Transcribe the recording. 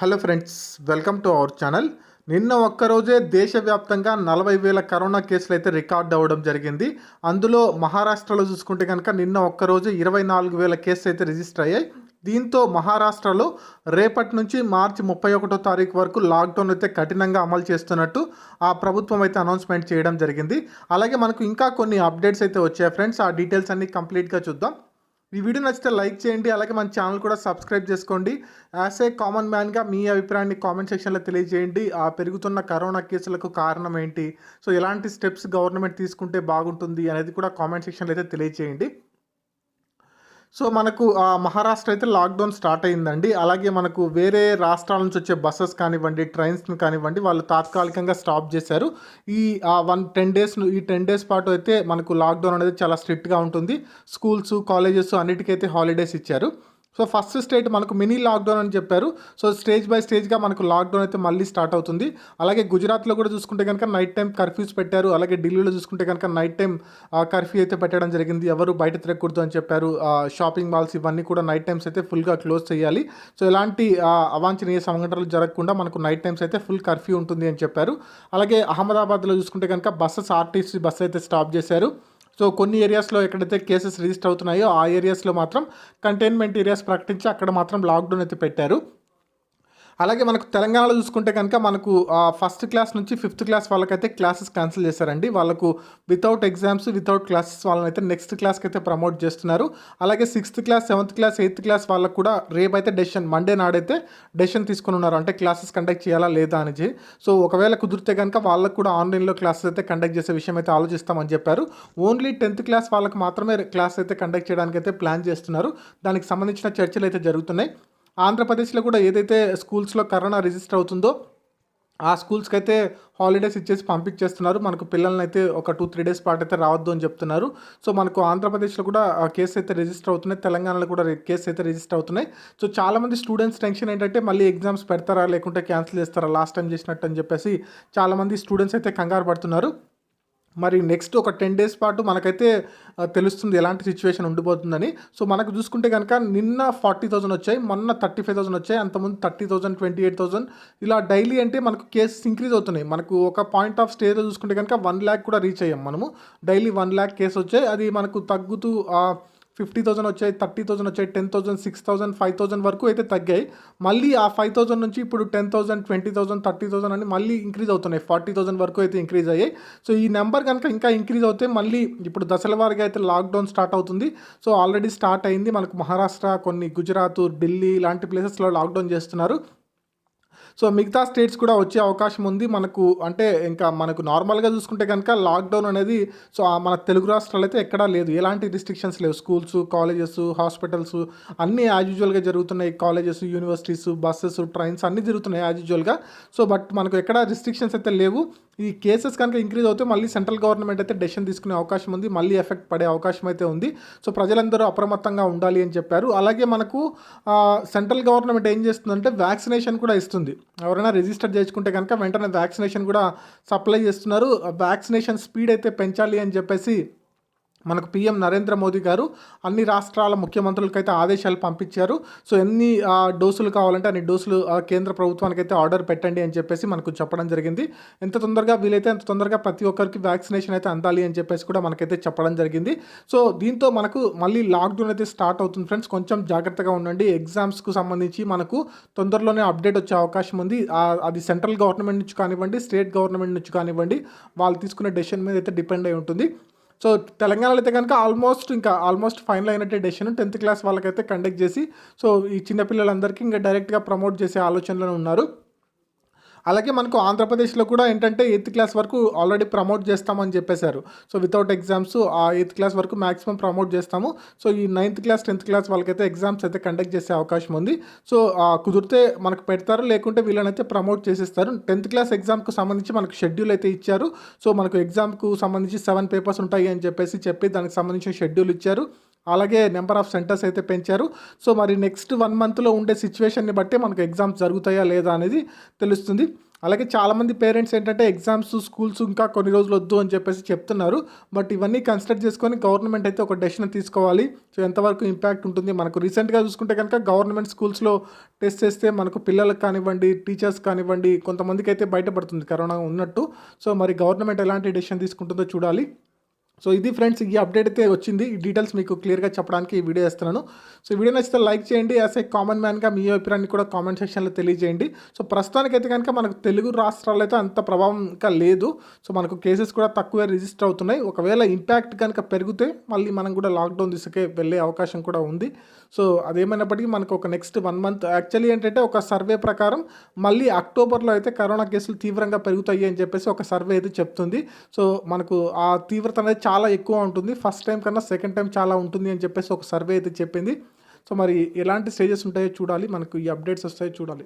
Hello friends, welcome to our channel. నిన్న ఒక్కరోజే దేశవ్యాప్తంగా 40,000 కరోనా కేసులు అయితే రికార్డ్ అవ్వడం జరిగింది. అందులో మహారాష్ట్రలో చూసుకుంటే కనుక నిన్న ఒక్కరోజు 24,000 కేసులు అయితే రిజిస్టర్ అయ్యాయి. దీంతో మహారాష్ట్రలో రేపటి నుంచి మార్చి 31వ తారీఖు వరకు లాక్డౌన్ అయితే కఠినంగా అమలు చేస్తున్నట్టు ఆ ప్రభుత్వం అయితే అనౌన్స్మెంట్ చేయడం జరిగింది. అలాగే మనకు ఇంకా కొన్ని అప్డేట్స్ అయితే వచ్చాయి ఫ్రెండ్స్. ఆ డీటెయిల్స్ అన్ని కంప్లీట్గా చూద్దాం. ఈ వీడియో నచ్చితే లైక్ చేయండి. అలాగే మన ఛానల్ కూడా సబ్స్క్రైబ్ చేసుకోండి. యాజ్ ఏ కామన్ మ్యాన్గా మీ అభిప్రాయాన్ని కామెంట్ సెక్షన్లో తెలియజేయండి. ఆ పెరుగుతున్న కరోనా కేసులకు కారణం ఏంటి, సో ఎలాంటి స్టెప్స్ గవర్నమెంట్ తీసుకుంటే బాగుంటుంది అనేది కూడా కామెంట్ సెక్షన్లో అయితే తెలియజేయండి. సో మనకు మహారాష్ట్ర అయితే లాక్డౌన్ స్టార్ట్ అయిందండి. అలాగే మనకు వేరే రాష్ట్రాల నుంచి వచ్చే బస్సెస్ కానివ్వండి, ట్రైన్స్ని కానివ్వండి, వాళ్ళు తాత్కాలికంగా స్టాప్ చేశారు. ఈ 10 డేస్ పాటు అయితే మనకు లాక్డౌన్ అనేది చాలా స్ట్రిక్ట్గా ఉంటుంది. స్కూల్స్, కాలేజెస్ అన్నిటికైతే హాలిడేస్ ఇచ్చారు. సో ఫస్ట్ స్టేట్ మనకు మినీ లాక్డౌన్ అని చెప్పారు. సో స్టేజ్ బై స్టేజ్గా మనకు లాక్డౌన్ అయితే మళ్ళీ స్టార్ట్ అవుతుంది. అలాగే గుజరాత్లో కూడా చూసుకుంటే కనుక నైట్ టైం కర్ఫ్యూస్ పెట్టారు. అలాగే ఢిల్లీలో చూసుకుంటే కనుక నైట్ టైం కర్ఫ్యూ అయితే పెట్టడం జరిగింది. ఎవరు బయట తిరగకూడదు అని చెప్పారు. షాపింగ్ మాల్స్ ఇవన్నీ కూడా నైట్ టైమ్స్ అయితే ఫుల్గా క్లోజ్ చేయాలి. సో ఎలాంటి అవాంఛనీయ సంఘటనలు జరగకుండా మనకు నైట్ టైమ్స్ అయితే ఫుల్ కర్ఫ్యూ ఉంటుంది అని చెప్పారు. అలాగే అహ్మదాబాద్లో చూసుకుంటే కనుక ఆర్టీసీ బస్సు అయితే స్టాప్ చేశారు. సో కొన్ని ఏరియాస్లో ఎక్కడైతే కేసెస్ రిజిస్టర్ అవుతున్నాయో ఆ ఏరియాస్లో మాత్రం కంటైన్మెంట్ ఏరియాస్ ప్రకటించి అక్కడ మాత్రం లాక్డౌన్ అయితే పెట్టారు. అలాగే మనకు తెలంగాణలో చూసుకుంటే కనుక మనకు ఫస్ట్ క్లాస్ నుంచి 5th క్లాస్ వాళ్ళకైతే క్లాసెస్ క్యాన్సిల్ చేశారండి. వాళ్ళకు వితౌట్ ఎగ్జామ్స్, వితౌట్ క్లాసెస్ వాళ్ళని అయితే నెక్స్ట్ క్లాస్కి అయితే ప్రమోట్ చేస్తున్నారు. అలాగే 6th class, 7th class, 8th class వాళ్ళకు కూడా రేపైతే మండే నాడైతే డెసిషన్ తీసుకుని ఉన్నారు. అంటే క్లాసెస్ కండక్ట్ చేయాలా లేదా అని. సో ఒకవేళ కుదిరితే కనుక వాళ్ళకు కూడా ఆన్లైన్లో క్లాసెస్ అయితే కండక్ట్ చేసే విషయం అయితే ఆలోచిస్తామని చెప్పారు. ఓన్లీ 10th క్లాస్ వాళ్ళకి మాత్రమే క్లాస్ అయితే కండక్ట్ చేయడానికి అయితే ప్లాన్ చేస్తున్నారు. దానికి సంబంధించిన చర్చలు అయితే జరుగుతున్నాయి. ఆంధ్రప్రదేశ్లో కూడా ఏదైతే స్కూల్స్లో కరోనా రిజిస్టర్ అవుతుందో ఆ స్కూల్స్కి అయితే హాలిడేస్ ఇచ్చేసి పంపించేస్తున్నారు. మనకు పిల్లల్ని అయితే ఒక 2-3 డేస్ పాటు అయితే రావద్దు అని చెప్తున్నారు. సో మనకు ఆంధ్రప్రదేశ్లో కూడా కేసు అయితే రిజిస్టర్ అవుతున్నాయి. తెలంగాణలో కూడా కేసు అయితే రిజిస్టర్ అవుతున్నాయి. సో చాలామంది స్టూడెంట్స్ టెన్షన్ ఏంటంటే మళ్ళీ ఎగ్జామ్స్ పెడతారా లేకుంటే క్యాన్సిల్ చేస్తారా లాస్ట్ టైం చేసినట్టు అని చెప్పేసి చాలామంది స్టూడెంట్స్ అయితే కంగారు పడుతున్నారు. మరి నెక్స్ట్ ఒక 10 డేస్ పాటు మనకైతే తెలుస్తుంది ఎలాంటి సిచ్యువేషన్ ఉండిపోతుందని. సో మనకు చూసుకుంటే కనుక నిన్న 40,000 వచ్చాయి, మొన్న 35,000 వచ్చాయి, అంతకుముందు 30,000, 28,000 ఇలా డైలీ అంటే మనకు కేసెస్ ఇంక్రీజ్ అవుతున్నాయి. మనకు ఒక పాయింట్ ఆఫ్ స్టేజ్లో చూసుకుంటే కనుక 1 lakh కూడా రీచ్ అయ్యాం మనము. డైలీ 1 lakh కేసు వచ్చాయి. అది మనకు తగ్గుతూ 50,000 వచ్చాయి, 30,000 వచ్చాయి, 10,000, 6,000, 5,000 వరకు అయితే తగ్గాయి. మళ్ళీ ఆ 5,000 నుంచి ఇప్పుడు 10,000, 20,000, 30,000 అని మళ్ళీ ఇంక్రీజ్ అవుతున్నాయి. 40,000 వరకు అయితే ఇంక్రీజ్ అయ్యాయి. సో ఈ నెంబర్ కనుక ఇంకా ఇంక్రీజ్ అవుతే మళ్ళీ ఇప్పుడు దశల వారీగా అయితే లాక్డౌన్ స్టార్ట్ అవుతుంది. సో ఆల్రెడీ స్టార్ట్ అయింది. మనకు మహారాష్ట్ర, కొన్ని గుజరాత్, ఢిల్లీ ఇలాంటి ప్లేసెస్లో లాక్డౌన్ చేస్తున్నారు. సో మిగతా స్టేట్స్ కూడా వచ్చే అవకాశం ఉంది మనకు. అంటే ఇంకా మనకు నార్మల్గా చూసుకుంటే కనుక లాక్డౌన్ అనేది సో మన తెలుగు రాష్ట్రాలు అయితే ఎక్కడా లేదు, ఎలాంటి రిస్ట్రిక్షన్స్ లేవు. స్కూల్స్, కాలేజెస్, హాస్పిటల్స్ అన్నీ యాజ్ యూజువల్గా జరుగుతున్నాయి. కాలేజెస్, యూనివర్సిటీస్, బస్సెస్, ట్రైన్స్ అన్నీ జరుగుతున్నాయి యాజ్ యూజువల్గా. సో బట్ మనకు ఎక్కడ రిస్ట్రిక్షన్స్ అయితే లేవు. ఈ కేసెస్ కనుక ఇంక్రీజ్ అవుతే మళ్ళీ సెంట్రల్ గవర్నమెంట్ అయితే డెసిషన్ తీసుకునే అవకాశం ఉంది, మళ్ళీ ఎఫెక్ట్ పడే అవకాశం అయితే ఉంది. సో ప్రజలందరూ అప్రమత్తంగా ఉండాలి అని చెప్పారు. అలాగే మనకు సెంట్రల్ గవర్నమెంట్ ఏం చేస్తుందంటే వ్యాక్సినేషన్ కూడా ఇస్తుంది. ఎవరైనా రిజిస్టర్ చేసుకుంటే కనుక వెంటనే వ్యాక్సినేషన్ కూడా సప్లై చేస్తున్నారు. వ్యాక్సినేషన్ స్పీడ్ అయితే పెంచాలి అని చెప్పేసి మనకు పీఎం నరేంద్ర మోదీ గారు అన్ని రాష్ట్రాల ముఖ్యమంత్రులకైతే ఆదేశాలు పంపించారు. సో ఎన్ని డోసులు కావాలంటే అన్ని డోసులు కేంద్ర ప్రభుత్వానికి అయితే ఆర్డర్ పెట్టండి అని చెప్పేసి మనకు చెప్పడం జరిగింది. ఎంత తొందరగా వీలైతే అంత తొందరగా ప్రతి ఒక్కరికి వ్యాక్సినేషన్ అయితే అందాలి అని చెప్పేసి కూడా మనకైతే చెప్పడం జరిగింది. సో దీంతో మనకు మళ్ళీ లాక్డౌన్ అయితే స్టార్ట్ అవుతుంది ఫ్రెండ్స్. కొంచెం జాగ్రత్తగా ఉండండి. ఎగ్జామ్స్కు సంబంధించి మనకు తొందరలోనే అప్డేట్ వచ్చే అవకాశం ఉంది. అది సెంట్రల్ గవర్నమెంట్ నుంచి కానివ్వండి, స్టేట్ గవర్నమెంట్ నుంచి కానివ్వండి, వాళ్ళు తీసుకునే డెసిషన్ మీద అయితే డిపెండ్ అయి ఉంటుంది. సో తెలంగాణలో అయితే కనుక ఆల్మోస్ట్ ఫైనల్ అయినట్టే డెసిషన్. 10th క్లాస్ వాళ్ళకైతే కండక్ట్ చేసి సో ఈ చిన్నపిల్లలందరికీ ఇంకా డైరెక్ట్గా ప్రమోట్ చేసే ఆలోచనలో ఉన్నారు. అలాగే మనకు ఆంధ్రప్రదేశ్లో కూడా ఏంటంటే 8th క్లాస్ వరకు ఆల్రెడీ ప్రమోట్ చేస్తామని చెప్పేశారు. So without exams 8th class వరకు మ్యాక్సిమం ప్రమోట్ చేస్తాము. సో ఈ 9th క్లాస్, 10th క్లాస్ వాళ్ళకైతే ఎగ్జామ్స్ అయితే కండక్ట్ చేసే అవకాశం ఉంది. సో కుదిరితే మనకు పెడతారు, లేకుంటే వీళ్ళనైతే ప్రమోట్ చేసేస్తారు. 10th క్లాస్ ఎగ్జామ్కు సంబంధించి మనకు షెడ్యూల్ అయితే ఇచ్చారు. సో మనకు ఎగ్జామ్కు సంబంధించి 7 పేపర్స్ ఉంటాయి అని చెప్పి దానికి సంబంధించిన షెడ్యూల్ ఇచ్చారు. అలాగే నెంబర్ ఆఫ్ సెంటర్స్ అయితే పెంచారు. సో మరి నెక్స్ట్ 1 monthలో ఉండే సిచ్యువేషన్ని బట్టి మనకు ఎగ్జామ్స్ జరుగుతాయా లేదా అనేది తెలుస్తుంది. అలాగే చాలామంది పేరెంట్స్ ఏంటంటే ఎగ్జామ్స్, స్కూల్స్ ఇంకా కొన్ని రోజులు వద్దు అని చెప్పేసి చెప్తున్నారు. బట్ ఇవన్నీ కన్సిడర్ చేసుకొని గవర్నమెంట్ అయితే ఒక డెసిషన్ తీసుకోవాలి. సో ఎంతవరకు ఇంపాక్ట్ ఉంటుంది మనకు రీసెంట్గా చూసుకుంటే కనుక గవర్నమెంట్ స్కూల్స్లో టెస్ట్ చేస్తే మనకు పిల్లలకు కానివ్వండి, టీచర్స్ కానివ్వండి, కొంతమందికి అయితే బయటపడుతుంది కరోనా ఉన్నట్టు. సో మరి గవర్నమెంట్ ఎలాంటి డెసిషన్ తీసుకుంటుందో చూడాలి. సో ఇది ఫ్రెండ్స్, ఈ అప్డేట్ అయితే వచ్చింది. ఈ డీటెయిల్స్ మీకు క్లియర్గా చెప్పడానికి ఈ వీడియో చేస్తున్నాను. సో ఈ వీడియో నచ్చితే లైక్ చేయండి. యాజ్ ఏ కామన్ మ్యాన్గా మీ అభిప్రాయాన్ని కూడా కామెంట్ సెక్షన్లో తెలియజేయండి. సో ప్రస్తుతానికైతే కనుక మనకు తెలుగు రాష్ట్రాల్లో అయితే అంత ప్రభావం ఇంకా లేదు. సో మనకు కేసెస్ కూడా తక్కువే రిజిస్టర్ అవుతున్నాయి. ఒకవేళ ఇంపాక్ట్ కనుక పెరిగితే మళ్ళీ మనం కూడా లాక్డౌన్ దిశకే వెళ్ళే అవకాశం కూడా ఉంది. సో అదేమైనప్పటికీ మనకు ఒక నెక్స్ట్ 1 మంత్ యాక్చువల్లీ ఏంటంటే ఒక సర్వే ప్రకారం మళ్ళీ అక్టోబర్లో అయితే కరోనా కేసులు తీవ్రంగా పెరుగుతాయి అని చెప్పేసి ఒక సర్వే అయితే చెప్తుంది. సో మనకు ఆ తీవ్రత అనేది చాలా ఎక్కువ ఉంటుంది. ఫస్ట్ టైం కన్నా సెకండ్ టైం చాలా ఉంటుంది అని చెప్పేసి ఒక సర్వే అయితే చెప్పింది. సో మరి ఎలాంటి స్టేజెస్ ఉంటాయో చూడాలి. మనకు ఈ అప్డేట్స్ వస్తాయో చూడాలి.